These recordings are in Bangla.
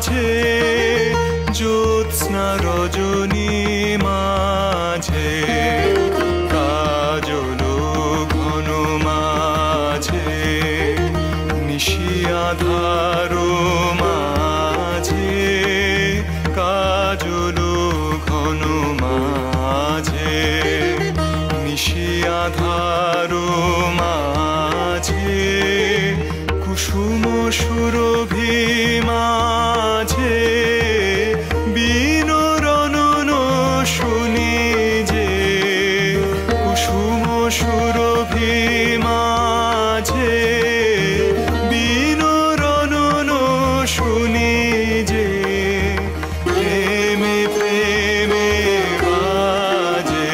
মাঝে জ্যোৎস্না রজনী মাঝে কাজল ঘন মাঝে নিশি আধার মাঝে কাজল ঘন মাঝে নিশি আধার মাঝে কুসুম সুরভি মাঝে বিনোরণ শুনি যে কুসুম সুরভি মাঝে বিনোরণ শুনি যে প্রেমে প্রেমে বাজে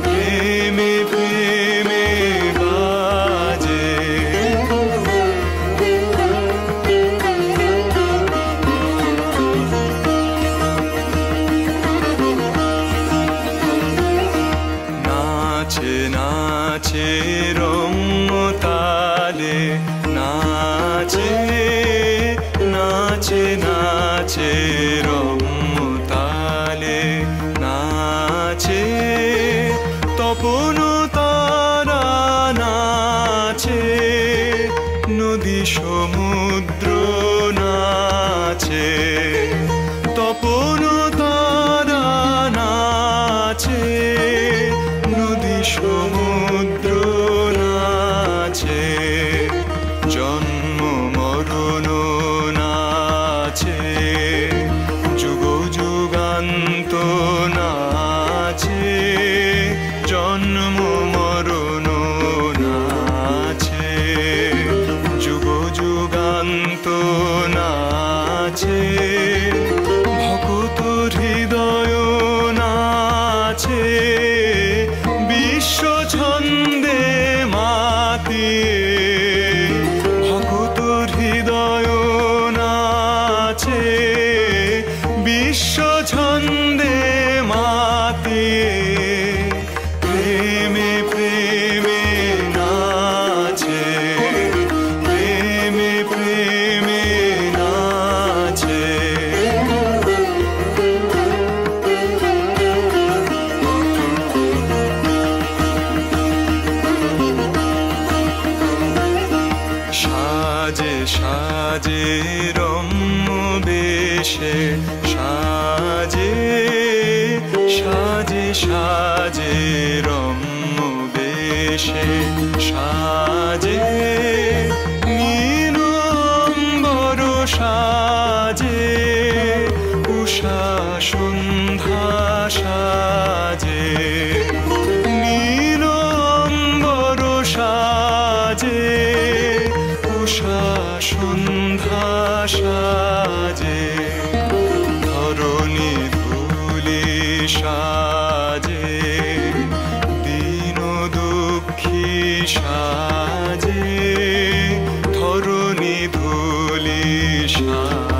প্রেমে প্রেমে বাজে নাচে নাচে রঙতালে নাচে নাচে নাচে রঙতালে নাচে তপন তারা নাচে নদী সমুদ্র নাচে তপন তারা নাচে নদী সমুদ্র নাচে জন্ম মরণ নাচে যুগ যুগান্ত নাচে জন্ম মরণ নাচে যুগ যুগান্ত নাচে ভকত হৃদয় নাচে বিশ্ব ছন্দে মাতিয়ে ভকত হৃদয় নাচে বিশ্ব ছন্দে মাতিয়ে প্রেমে প্রেমে নাচে প্রেমে প্রেমে নাচে সাজে সাজে রম্য বেশে সাজে সাজে সাজে রম্য বেশে সাজে নীল অম্বর সাজে উষা সন্ধ্যা সাজে নীল অম্বর সাজে উষা সন্ধ্যা সাজে ধরণী ধূলি সাজে দীন দুঃখী সাজে ধরণী ধূলি সাজে